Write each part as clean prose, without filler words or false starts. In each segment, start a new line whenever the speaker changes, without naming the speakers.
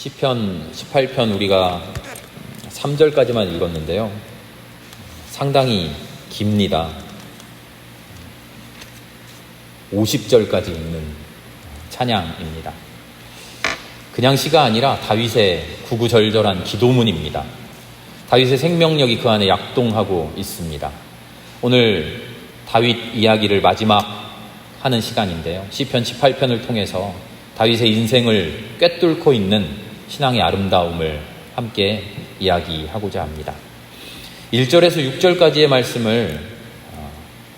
시편 18편 우리가 3절까지만 읽었는데요. 상당히 깁니다. 50절까지 읽는 찬양입니다. 그냥 시가 아니라 다윗의 구구절절한 기도문입니다. 다윗의 생명력이 그 안에 약동하고 있습니다. 오늘 다윗 이야기를 마지막 하는 시간인데요. 시편 18편을 통해서 다윗의 인생을 꿰뚫고 있는 신앙의 아름다움을 함께 이야기하고자 합니다. 1절에서 6절까지의 말씀을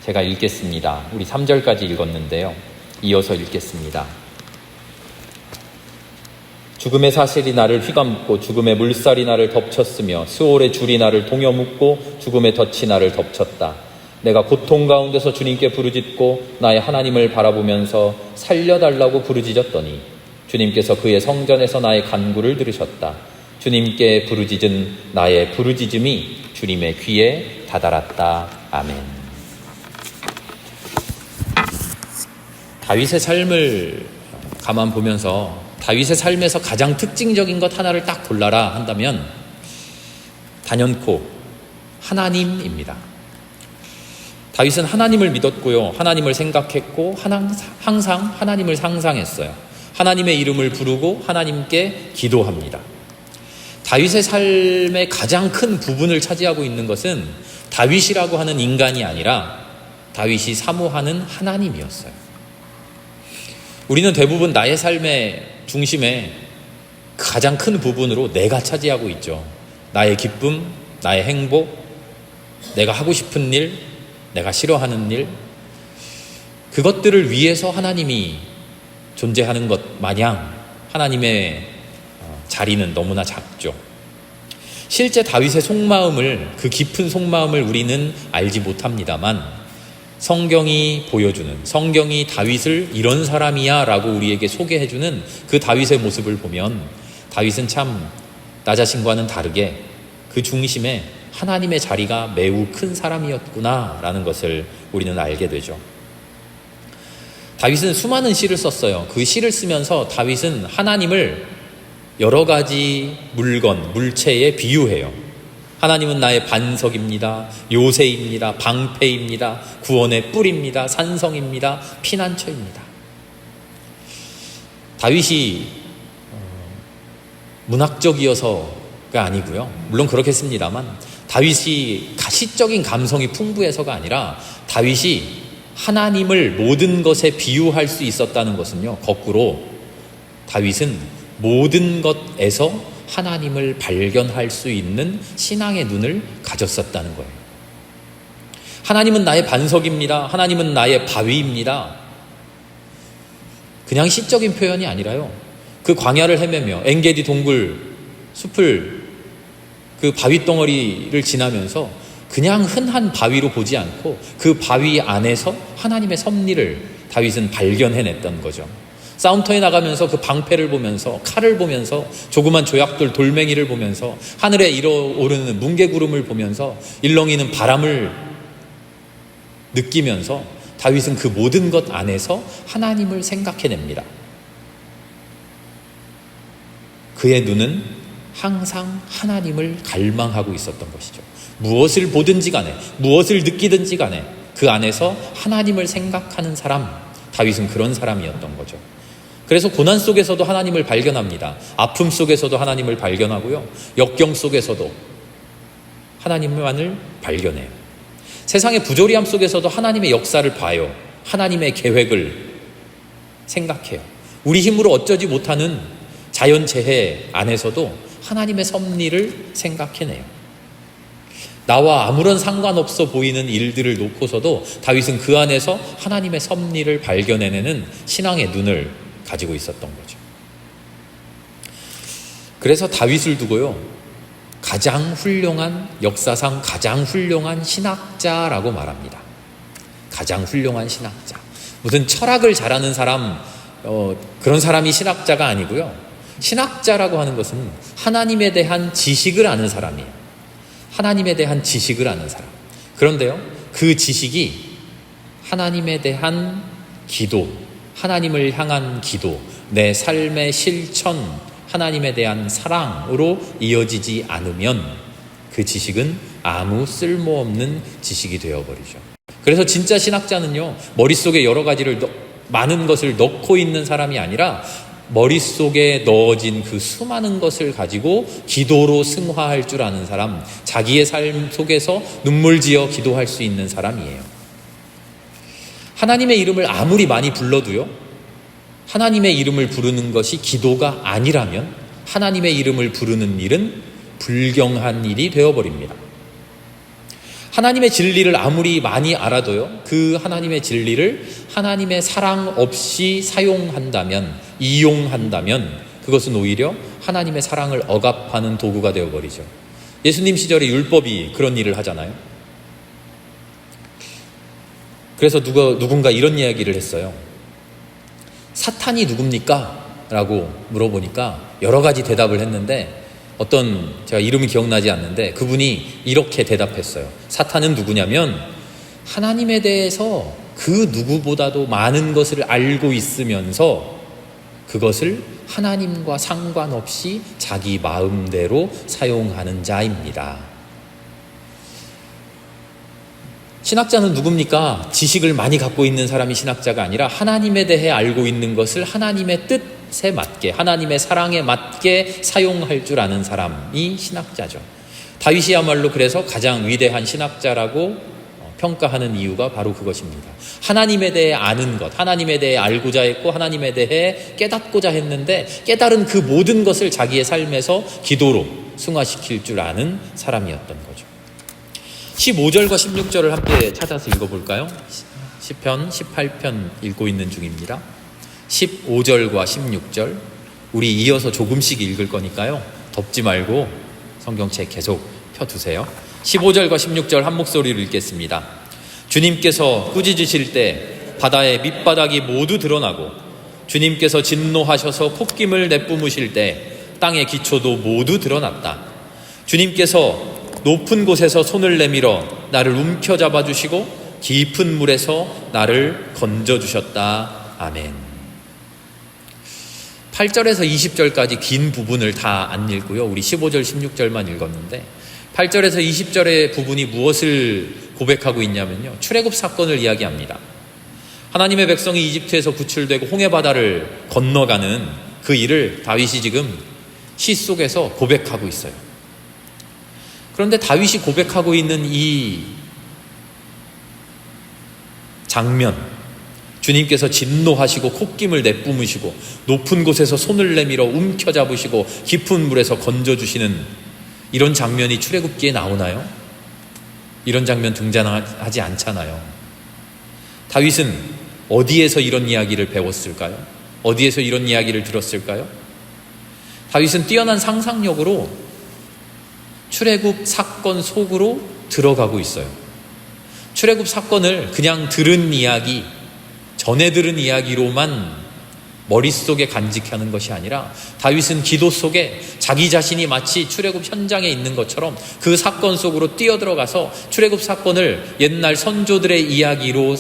제가 읽겠습니다. 우리 3절까지 읽었는데요. 이어서 읽겠습니다. 죽음의 사슬이 나를 휘감고 죽음의 물살이 나를 덮쳤으며 스올의 줄이 나를 동여묶고 죽음의 덫이 나를 덮쳤다. 내가 고통 가운데서 주님께 부르짖고 나의 하나님을 바라보면서 살려달라고 부르짖었더니 주님께서 그의 성전에서 나의 간구를 들으셨다. 주님께 부르짖은 나의 부르짖음이 주님의 귀에 다다랐다. 아멘. 다윗의 삶을 가만 보면서 다윗의 삶에서 가장 특징적인 것 하나를 딱 골라라 한다면 단연코 하나님입니다. 다윗은 하나님을 믿었고요. 하나님을 생각했고 항상 하나님을 상상했어요. 하나님의 이름을 부르고 하나님께 기도합니다. 다윗의 삶의 가장 큰 부분을 차지하고 있는 것은 다윗이라고 하는 인간이 아니라 다윗이 사모하는 하나님이었어요. 우리는 대부분 나의 삶의 중심에 가장 큰 부분으로 내가 차지하고 있죠. 나의 기쁨, 나의 행복, 내가 하고 싶은 일, 내가 싫어하는 일, 그것들을 위해서 하나님이 존재하는 것 마냥 하나님의 자리는 너무나 작죠. 실제 다윗의 속마음을, 그 깊은 속마음을 우리는 알지 못합니다만 성경이 보여주는, 성경이 다윗을 이런 사람이야 라고 우리에게 소개해주는 그 다윗의 모습을 보면 다윗은 참 나 자신과는 다르게 그 중심에 하나님의 자리가 매우 큰 사람이었구나 라는 것을 우리는 알게 되죠. 다윗은 수많은 시를 썼어요. 그 시를 쓰면서 다윗은 하나님을 여러 가지 물건, 물체에 비유해요. 하나님은 나의 반석입니다. 요새입니다. 방패입니다. 구원의 뿔입니다. 산성입니다. 피난처입니다. 다윗이 문학적이어서가 아니고요. 물론 그렇겠습니다만 다윗이 가시적인 감성이 풍부해서가 아니라 다윗이 하나님을 모든 것에 비유할 수 있었다는 것은요, 거꾸로 다윗은 모든 것에서 하나님을 발견할 수 있는 신앙의 눈을 가졌었다는 거예요. 하나님은 나의 반석입니다. 하나님은 나의 바위입니다. 그냥 시적인 표현이 아니라요, 그 광야를 헤매며 엔게디 동굴 숲을 그 바위 덩어리를 지나면서 그냥 흔한 바위로 보지 않고 그 바위 안에서 하나님의 섭리를 다윗은 발견해냈던 거죠. 싸움터에 나가면서 그 방패를 보면서, 칼을 보면서, 조그만 조약돌 돌멩이를 보면서, 하늘에 일어오르는 뭉게구름을 보면서, 일렁이는 바람을 느끼면서 다윗은 그 모든 것 안에서 하나님을 생각해냅니다. 그의 눈은 항상 하나님을 갈망하고 있었던 것이죠. 무엇을 보든지 간에, 무엇을 느끼든지 간에 그 안에서 하나님을 생각하는 사람, 다윗은 그런 사람이었던 거죠. 그래서 고난 속에서도 하나님을 발견합니다. 아픔 속에서도 하나님을 발견하고요, 역경 속에서도 하나님만을 발견해요. 세상의 부조리함 속에서도 하나님의 역사를 봐요. 하나님의 계획을 생각해요. 우리 힘으로 어쩌지 못하는 자연재해 안에서도 하나님의 섭리를 생각해내요. 나와 아무런 상관없어 보이는 일들을 놓고서도 다윗은 그 안에서 하나님의 섭리를 발견해내는 신앙의 눈을 가지고 있었던 거죠. 그래서 다윗을 두고요, 가장 훌륭한, 역사상 가장 훌륭한 신학자라고 말합니다. 가장 훌륭한 신학자. 무슨 철학을 잘하는 사람, 그런 사람이 신학자가 아니고요, 신학자라고 하는 것은 하나님에 대한 지식을 아는 사람이에요. 하나님에 대한 지식을 아는 사람. 그런데요, 그 지식이 하나님에 대한 기도, 하나님을 향한 기도, 내 삶의 실천, 하나님에 대한 사랑으로 이어지지 않으면 그 지식은 아무 쓸모없는 지식이 되어버리죠. 그래서 진짜 신학자는요, 머릿속에 여러 가지를 많은 것을 넣고 있는 사람이 아니라 머릿속에 넣어진 그 수많은 것을 가지고 기도로 승화할 줄 아는 사람, 자기의 삶 속에서 눈물 지어 기도할 수 있는 사람이에요. 하나님의 이름을 아무리 많이 불러도요, 하나님의 이름을 부르는 것이 기도가 아니라면 하나님의 이름을 부르는 일은 불경한 일이 되어버립니다. 하나님의 진리를 아무리 많이 알아도요, 그 하나님의 진리를 하나님의 사랑 없이 사용한다면, 이용한다면 그것은 오히려 하나님의 사랑을 억압하는 도구가 되어버리죠. 예수님 시절에 율법이 그런 일을 하잖아요. 그래서 누군가 이런 이야기를 했어요. 사탄이 누굽니까? 라고 물어보니까 여러 가지 대답을 했는데, 제가 이름이 기억나지 않는데 그분이 이렇게 대답했어요. 사탄은 누구냐면 하나님에 대해서 그 누구보다도 많은 것을 알고 있으면서 그것을 하나님과 상관없이 자기 마음대로 사용하는 자입니다. 신학자는 누굽니까? 지식을 많이 갖고 있는 사람이 신학자가 아니라 하나님에 대해 알고 있는 것을 하나님의 뜻에 맞게, 하나님의 사랑에 맞게 사용할 줄 아는 사람이 신학자죠. 다윗이야말로 그래서 가장 위대한 신학자라고 평가하는 이유가 바로 그것입니다. 하나님에 대해 아는 것, 하나님에 대해 알고자 했고 하나님에 대해 깨닫고자 했는데 깨달은 그 모든 것을 자기의 삶에서 기도로 승화시킬 줄 아는 사람이었던 거죠. 15절과 16절을 함께 찾아서 읽어볼까요? 시편 18편 읽고 있는 중입니다. 15절과 16절 우리 이어서 조금씩 읽을 거니까요, 덮지 말고 성경책 계속 펴두세요. 15절과 16절 한 목소리로 읽겠습니다. 주님께서 꾸짖으실 때 바다의 밑바닥이 모두 드러나고 주님께서 진노하셔서 콧김을 내뿜으실 때 땅의 기초도 모두 드러났다. 주님께서 높은 곳에서 손을 내밀어 나를 움켜잡아 주시고 깊은 물에서 나를 건져주셨다. 아멘. 8절에서 20절까지 긴 부분을 다 안 읽고요, 우리 15절 16절만 읽었는데 8절에서 20절의 부분이 무엇을 고백하고 있냐면요, 출애굽 사건을 이야기합니다. 하나님의 백성이 이집트에서 구출되고 홍해바다를 건너가는 그 일을 다윗이 지금 시 속에서 고백하고 있어요. 그런데 다윗이 고백하고 있는 이 장면, 주님께서 진노하시고 콧김을 내뿜으시고 높은 곳에서 손을 내밀어 움켜잡으시고 깊은 물에서 건져주시는 이런 장면이 출애굽기에 나오나요? 이런 장면 등장하지 않잖아요. 다윗은 어디에서 이런 이야기를 배웠을까요? 어디에서 이런 이야기를 들었을까요? 다윗은 뛰어난 상상력으로 출애굽 사건 속으로 들어가고 있어요. 출애굽 사건을 그냥 들은 이야기, 전에 들은 이야기로만 머릿속에 간직하는 것이 아니라 다윗은 기도 속에 자기 자신이 마치 출애굽 현장에 있는 것처럼 그 사건 속으로 뛰어들어가서 출애굽 사건을 옛날 선조들의 이야기로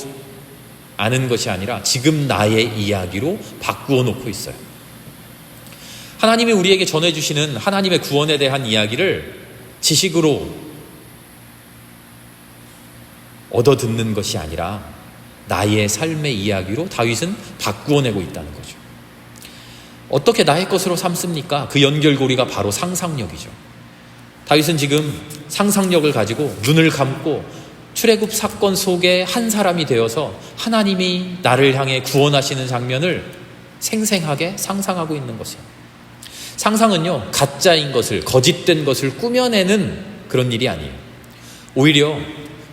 아는 것이 아니라 지금 나의 이야기로 바꾸어 놓고 있어요. 하나님이 우리에게 전해주시는 하나님의 구원에 대한 이야기를 지식으로 얻어듣는 것이 아니라 나의 삶의 이야기로 다윗은 바꾸어내고 있다는 거죠. 어떻게 나의 것으로 삼습니까? 그 연결고리가 바로 상상력이죠. 다윗은 지금 상상력을 가지고 눈을 감고 출애굽 사건 속의 한 사람이 되어서 하나님이 나를 향해 구원하시는 장면을 생생하게 상상하고 있는 것이에요. 상상은요, 가짜인 것을, 거짓된 것을 꾸며내는 그런 일이 아니에요. 오히려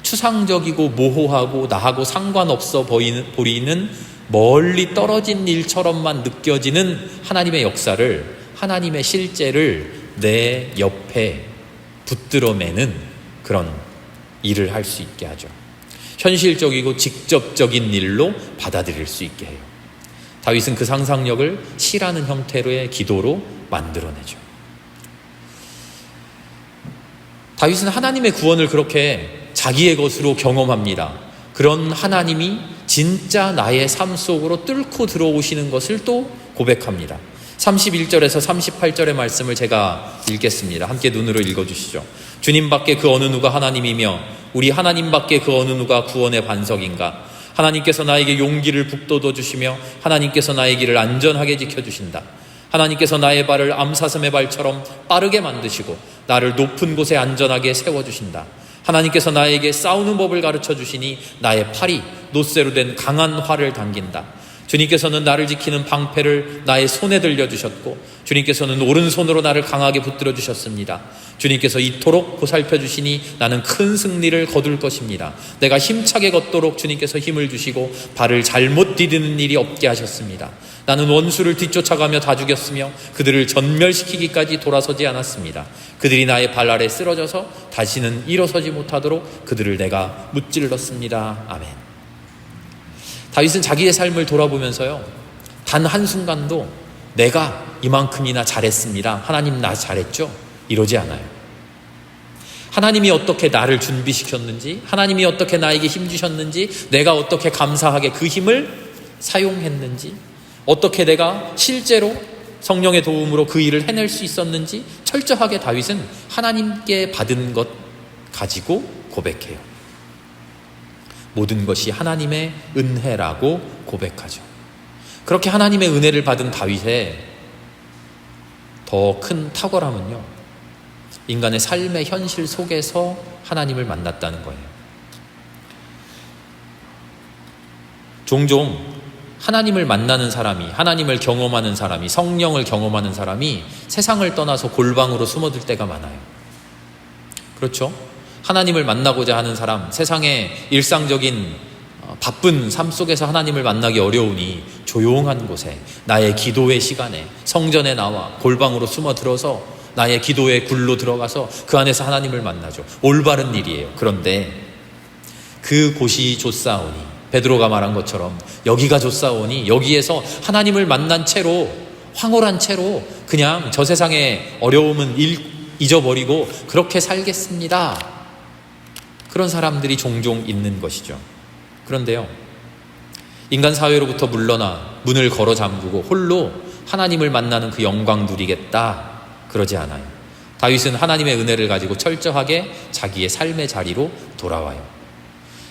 추상적이고 모호하고 나하고 상관없어 보이는 멀리 떨어진 일처럼만 느껴지는 하나님의 역사를, 하나님의 실제를 내 옆에 붙들어매는 그런 일을 할 수 있게 하죠. 현실적이고 직접적인 일로 받아들일 수 있게 해요. 다윗은 그 상상력을 시라는 형태로의 기도로 만들어내죠. 다윗은 하나님의 구원을 그렇게 자기의 것으로 경험합니다. 그런 하나님이 진짜 나의 삶 속으로 뚫고 들어오시는 것을 또 고백합니다. 31절에서 38절의 말씀을 제가 읽겠습니다. 함께 눈으로 읽어주시죠. 주님밖에 그 어느 누가 하나님이며 우리 하나님밖에 그 어느 누가 구원의 반석인가. 하나님께서 나에게 용기를 북돋워 주시며 하나님께서 나의 길을 안전하게 지켜주신다. 하나님께서 나의 발을 암사슴의 발처럼 빠르게 만드시고 나를 높은 곳에 안전하게 세워주신다. 하나님께서 나에게 싸우는 법을 가르쳐 주시니 나의 팔이 노쇠로 된 강한 활을 당긴다. 주님께서는 나를 지키는 방패를 나의 손에 들려주셨고 주님께서는 오른손으로 나를 강하게 붙들어 주셨습니다. 주님께서 이토록 보살펴 주시니 나는 큰 승리를 거둘 것입니다. 내가 힘차게 걷도록 주님께서 힘을 주시고 발을 잘못 디디는 일이 없게 하셨습니다. 나는 원수를 뒤쫓아가며 다 죽였으며 그들을 전멸시키기까지 돌아서지 않았습니다. 그들이 나의 발 아래 쓰러져서 다시는 일어서지 못하도록 그들을 내가 무찔렀습니다. 아멘. 다윗은 자기의 삶을 돌아보면서요, 단 한순간도 내가 이만큼이나 잘했습니다, 하나님 나 잘했죠, 이러지 않아요. 하나님이 어떻게 나를 준비시켰는지, 하나님이 어떻게 나에게 힘 주셨는지, 내가 어떻게 감사하게 그 힘을 사용했는지, 어떻게 내가 실제로 성령의 도움으로 그 일을 해낼 수 있었는지 철저하게 다윗은 하나님께 받은 것 가지고 고백해요. 모든 것이 하나님의 은혜라고 고백하죠. 그렇게 하나님의 은혜를 받은 다윗의 더 큰 탁월함은요, 인간의 삶의 현실 속에서 하나님을 만났다는 거예요. 종종 하나님을 만나는 사람이, 하나님을 경험하는 사람이, 성령을 경험하는 사람이 세상을 떠나서 골방으로 숨어들 때가 많아요. 그렇죠? 하나님을 만나고자 하는 사람, 세상의 일상적인 바쁜 삶 속에서 하나님을 만나기 어려우니 조용한 곳에, 나의 기도의 시간에 성전에 나와 골방으로 숨어들어서 나의 기도의 굴로 들어가서 그 안에서 하나님을 만나죠. 올바른 일이에요. 그런데 그 곳이 좋사오니, 베드로가 말한 것처럼 여기가 좋사오니, 여기에서 하나님을 만난 채로, 황홀한 채로 그냥 저 세상의 어려움은 잊어버리고 그렇게 살겠습니다, 그런 사람들이 종종 있는 것이죠. 그런데요, 인간 사회로부터 물러나 문을 걸어 잠그고 홀로 하나님을 만나는 그 영광 누리겠다, 그러지 않아요. 다윗은 하나님의 은혜를 가지고 철저하게 자기의 삶의 자리로 돌아와요.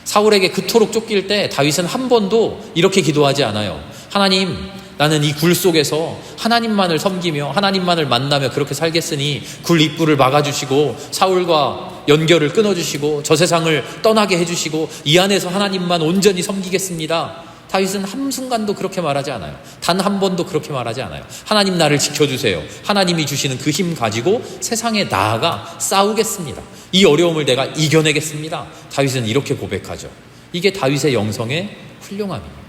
사울에게 그토록 쫓길 때 다윗은 한 번도 이렇게 기도하지 않아요. 하나님, 나는 이 굴 속에서 하나님만을 섬기며 하나님만을 만나며 그렇게 살겠으니 굴 입구를 막아주시고 사울과 연결을 끊어주시고 저 세상을 떠나게 해주시고 이 안에서 하나님만 온전히 섬기겠습니다. 다윗은 한순간도 그렇게 말하지 않아요. 단 한 번도 그렇게 말하지 않아요. 하나님 나를 지켜주세요. 하나님이 주시는 그 힘 가지고 세상에 나아가 싸우겠습니다. 이 어려움을 내가 이겨내겠습니다. 다윗은 이렇게 고백하죠. 이게 다윗의 영성의 훌륭함이에요.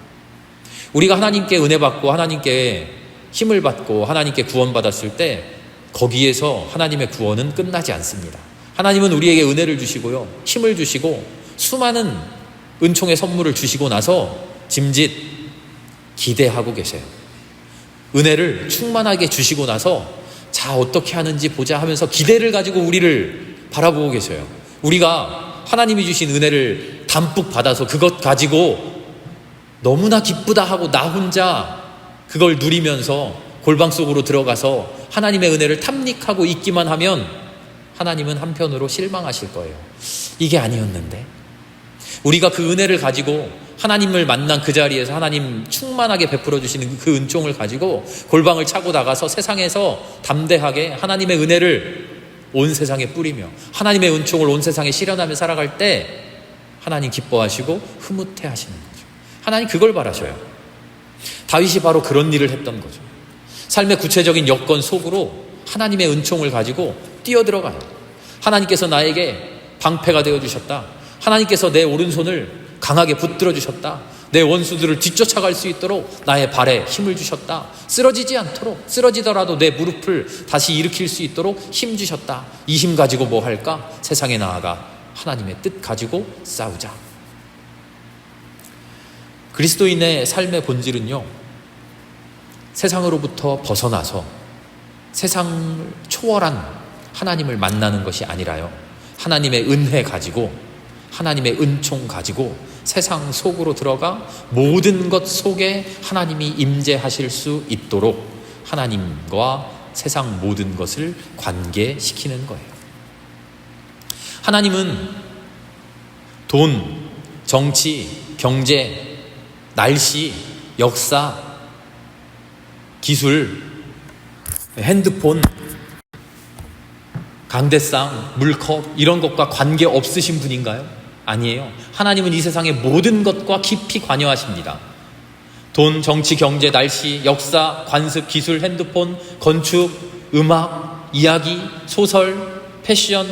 우리가 하나님께 은혜 받고 하나님께 힘을 받고 하나님께 구원받았을 때 거기에서 하나님의 구원은 끝나지 않습니다. 하나님은 우리에게 은혜를 주시고요, 힘을 주시고 수많은 은총의 선물을 주시고 나서 짐짓 기대하고 계세요. 은혜를 충만하게 주시고 나서 자, 어떻게 하는지 보자 하면서 기대를 가지고 우리를 바라보고 계세요. 우리가 하나님이 주신 은혜를 담뿍 받아서 그것 가지고 너무나 기쁘다 하고 나 혼자 그걸 누리면서 골방 속으로 들어가서 하나님의 은혜를 탐닉하고 있기만 하면 하나님은 한편으로 실망하실 거예요. 이게 아니었는데, 우리가 그 은혜를 가지고 하나님을 만난 그 자리에서 하나님 충만하게 베풀어 주시는 그 은총을 가지고 골방을 차고 나가서 세상에서 담대하게 하나님의 은혜를 온 세상에 뿌리며 하나님의 은총을 온 세상에 실현하며 살아갈 때 하나님 기뻐하시고 흐뭇해 하시는 거죠. 하나님 그걸 바라셔요. 다윗이 바로 그런 일을 했던 거죠. 삶의 구체적인 여건 속으로 하나님의 은총을 가지고 뛰어들어가요. 하나님께서 나에게 방패가 되어주셨다. 하나님께서 내 오른손을 강하게 붙들어 주셨다. 내 원수들을 뒤쫓아갈 수 있도록 나의 발에 힘을 주셨다. 쓰러지지 않도록, 쓰러지더라도 내 무릎을 다시 일으킬 수 있도록 힘 주셨다. 이 힘 가지고 뭐 할까? 세상에 나아가 하나님의 뜻 가지고 싸우자. 그리스도인의 삶의 본질은요, 세상으로부터 벗어나서 세상을 초월한 하나님을 만나는 것이 아니라요, 하나님의 은혜 가지고, 하나님의 은총 가지고 세상 속으로 들어가 모든 것 속에 하나님이 임재하실 수 있도록 하나님과 세상 모든 것을 관계시키는 거예요. 하나님은 돈, 정치, 경제, 날씨, 역사, 기술, 핸드폰, 강대상, 물컵 이런 것과 관계 없으신 분인가요? 아니에요. 하나님은 이 세상의 모든 것과 깊이 관여하십니다. 돈, 정치, 경제, 날씨, 역사, 관습, 기술, 핸드폰, 건축, 음악, 이야기, 소설, 패션,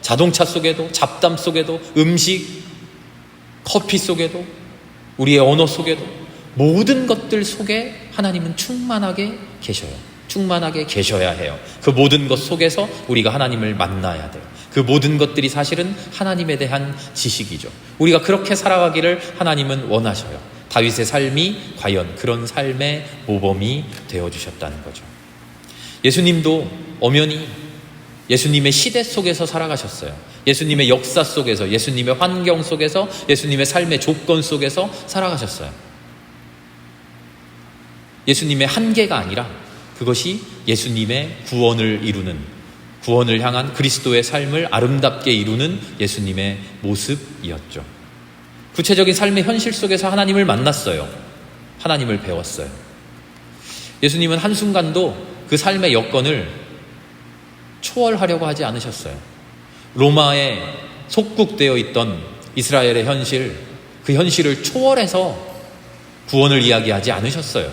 자동차 속에도, 잡담 속에도, 음식, 커피 속에도, 우리의 언어 속에도 모든 것들 속에 하나님은 충만하게 계셔요. 충만하게 계셔야 해요. 그 모든 것 속에서 우리가 하나님을 만나야 돼요. 그 모든 것들이 사실은 하나님에 대한 지식이죠. 우리가 그렇게 살아가기를 하나님은 원하셔요. 다윗의 삶이 과연 그런 삶의 모범이 되어주셨다는 거죠. 예수님도 엄연히 예수님의 시대 속에서 살아가셨어요. 예수님의 역사 속에서, 예수님의 환경 속에서, 예수님의 삶의 조건 속에서 살아가셨어요. 예수님의 한계가 아니라 그것이 예수님의 구원을 이루는, 구원을 향한 그리스도의 삶을 아름답게 이루는 예수님의 모습이었죠. 구체적인 삶의 현실 속에서 하나님을 만났어요. 하나님을 배웠어요. 예수님은 한순간도 그 삶의 여건을 초월하려고 하지 않으셨어요. 로마에 속국되어 있던 이스라엘의 현실, 그 현실을 초월해서 구원을 이야기하지 않으셨어요.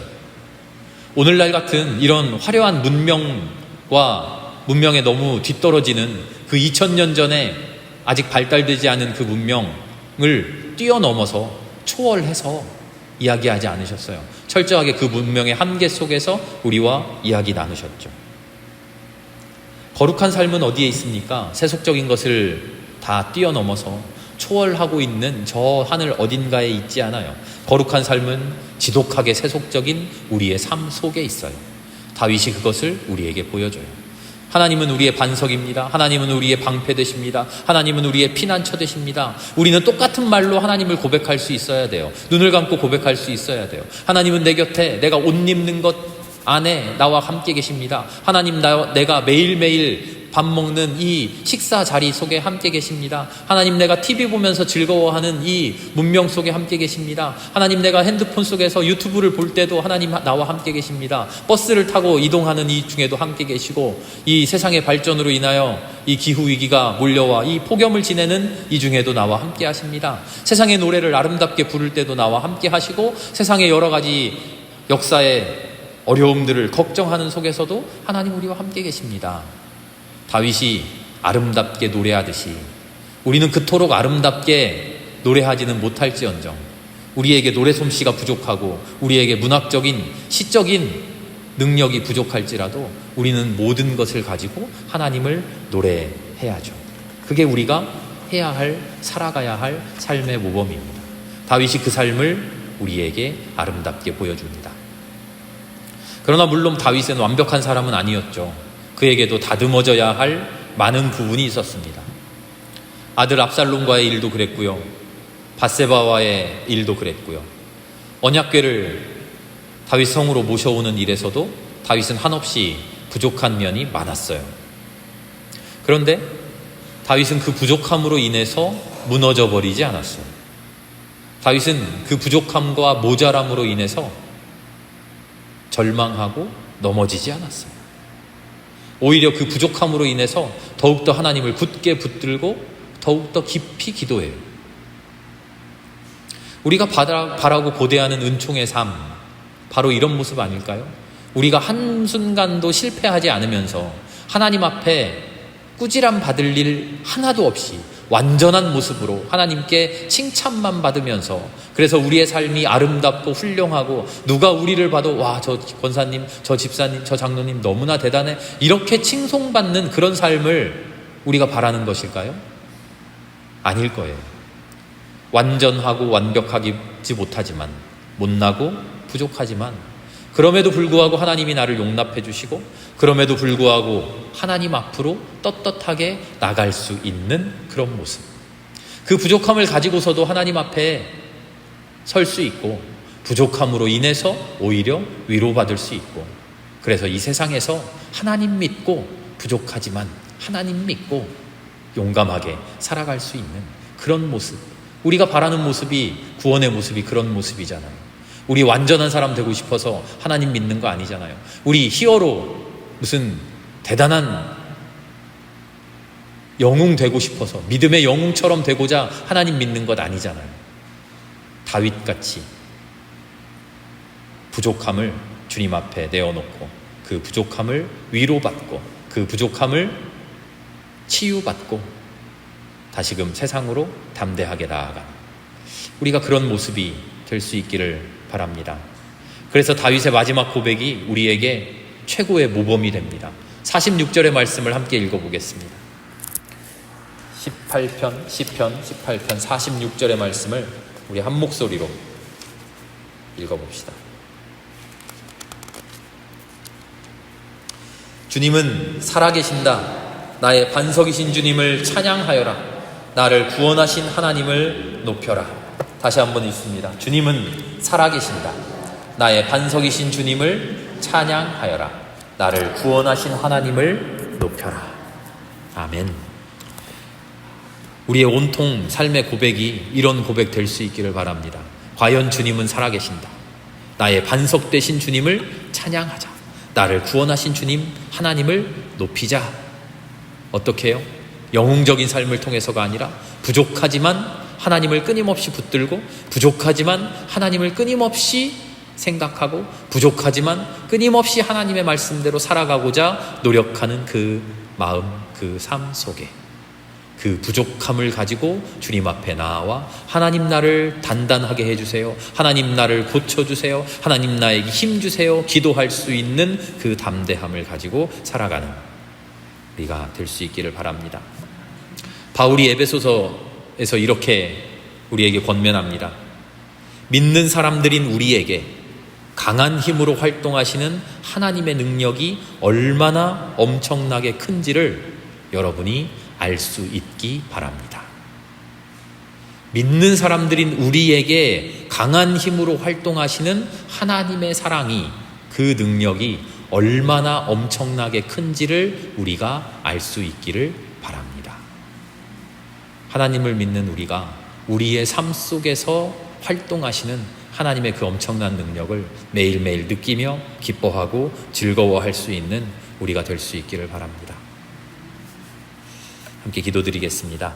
오늘날 같은 이런 화려한 문명과 문명에 너무 뒤떨어지는 그 2000년 전에 아직 발달되지 않은 그 문명을 뛰어넘어서 초월해서 이야기하지 않으셨어요. 철저하게 그 문명의 한계 속에서 우리와 이야기 나누셨죠. 거룩한 삶은 어디에 있습니까? 세속적인 것을 다 뛰어넘어서 초월하고 있는 저 하늘 어딘가에 있지 않아요. 거룩한 삶은 지독하게 세속적인 우리의 삶 속에 있어요. 다윗이 그것을 우리에게 보여줘요. 하나님은 우리의 반석입니다. 하나님은 우리의 방패 되십니다. 하나님은 우리의 피난처 되십니다. 우리는 똑같은 말로 하나님을 고백할 수 있어야 돼요. 눈을 감고 고백할 수 있어야 돼요. 하나님은 내 곁에, 내가 옷 입는 것 안에 나와 함께 계십니다. 하나님, 내가 매일매일 밥 먹는 이 식사 자리 속에 함께 계십니다. 하나님, 내가 TV 보면서 즐거워하는 이 문명 속에 함께 계십니다. 하나님, 내가 핸드폰 속에서 유튜브를 볼 때도 하나님 나와 함께 계십니다. 버스를 타고 이동하는 이 중에도 함께 계시고, 이 세상의 발전으로 인하여 이 기후위기가 몰려와 이 폭염을 지내는 이 중에도 나와 함께 하십니다. 세상의 노래를 아름답게 부를 때도 나와 함께 하시고, 세상의 여러 가지 역사의 어려움들을 걱정하는 속에서도 하나님 우리와 함께 계십니다. 다윗이 아름답게 노래하듯이 우리는 그토록 아름답게 노래하지는 못할지언정 우리에게 노래 솜씨가 부족하고 우리에게 문학적인 시적인 능력이 부족할지라도 우리는 모든 것을 가지고 하나님을 노래해야죠. 그게 우리가 해야 할, 살아가야 할 삶의 모범입니다. 다윗이 그 삶을 우리에게 아름답게 보여줍니다. 그러나 물론 다윗은 완벽한 사람은 아니었죠. 그에게도 다듬어져야 할 많은 부분이 있었습니다. 아들 압살롬과의 일도 그랬고요. 밧세바와의 일도 그랬고요. 언약궤를 다윗 성으로 모셔오는 일에서도 다윗은 한없이 부족한 면이 많았어요. 그런데 다윗은 그 부족함으로 인해서 무너져 버리지 않았어요. 다윗은 그 부족함과 모자람으로 인해서 절망하고 넘어지지 않았어요. 오히려 그 부족함으로 인해서 더욱더 하나님을 굳게 붙들고 더욱더 깊이 기도해요. 우리가 바라고 고대하는 은총의 삶, 바로 이런 모습 아닐까요? 우리가 한순간도 실패하지 않으면서 하나님 앞에 꾸지람 받을 일 하나도 없이 완전한 모습으로 하나님께 칭찬만 받으면서, 그래서 우리의 삶이 아름답고 훌륭하고 누가 우리를 봐도 와, 저 권사님, 저 집사님, 저 장로님 너무나 대단해, 이렇게 칭송받는 그런 삶을 우리가 바라는 것일까요? 아닐 거예요. 완전하고 완벽하지 못하지만, 못나고 부족하지만, 그럼에도 불구하고 하나님이 나를 용납해 주시고, 그럼에도 불구하고 하나님 앞으로 떳떳하게 나갈 수 있는 그런 모습, 그 부족함을 가지고서도 하나님 앞에 설 수 있고, 부족함으로 인해서 오히려 위로받을 수 있고, 그래서 이 세상에서 하나님 믿고 부족하지만 하나님 믿고 용감하게 살아갈 수 있는 그런 모습, 우리가 바라는 모습이 구원의 모습이 그런 모습이잖아요. 우리 완전한 사람 되고 싶어서 하나님 믿는 거 아니잖아요. 우리 히어로 무슨 대단한 영웅 되고 싶어서 믿음의 영웅처럼 되고자 하나님 믿는 것 아니잖아요. 다윗같이 부족함을 주님 앞에 내어놓고 그 부족함을 위로받고 그 부족함을 치유받고 다시금 세상으로 담대하게 나아가는 우리가 그런 모습이 될 수 있기를 바랍니다. 그래서 다윗의 마지막 고백이 우리에게 최고의 모범이 됩니다. 46절의 말씀을 함께 읽어보겠습니다. 18편 18편 46절의 말씀을 우리 한 목소리로 읽어봅시다. 주님은 살아계신다. 나의 반석이신 주님을 찬양하여라. 나를 구원하신 하나님을 높여라. 다시 한번 읽습니다. 주님은 살아계신다. 나의 반석이신 주님을 찬양하여라. 나를 구원하신 하나님을 높여라. 아멘. 우리의 온통 삶의 고백이 이런 고백 될 수 있기를 바랍니다. 과연 주님은 살아계신다. 나의 반석 되신 주님을 찬양하자. 나를 구원하신 주님 하나님을 높이자. 어떻게 해요? 영웅적인 삶을 통해서가 아니라 부족하지만 하나님을 끊임없이 붙들고 부족하지만 하나님을 끊임없이 생각하고 부족하지만 끊임없이 하나님의 말씀대로 살아가고자 노력하는 그 마음, 그 삶 속에 그 부족함을 가지고 주님 앞에 나와 하나님 나를 단단하게 해주세요. 하나님 나를 고쳐주세요. 하나님 나에게 힘주세요. 기도할 수 있는 그 담대함을 가지고 살아가는 우리가 될 수 있기를 바랍니다. 바울이 에베소서에서 이렇게 우리에게 권면합니다. 믿는 사람들인 우리에게 강한 힘으로 활동하시는 하나님의 능력이 얼마나 엄청나게 큰지를 여러분이 알 수 있기 바랍니다. 믿는 사람들인 우리에게 강한 힘으로 활동하시는 하나님의 사랑이, 그 능력이 얼마나 엄청나게 큰지를 우리가 알 수 있기를 바랍니다. 하나님을 믿는 우리가 우리의 삶 속에서 활동하시는 하나님의 그 엄청난 능력을 매일매일 느끼며 기뻐하고 즐거워할 수 있는 우리가 될 수 있기를 바랍니다. 함께 기도드리겠습니다.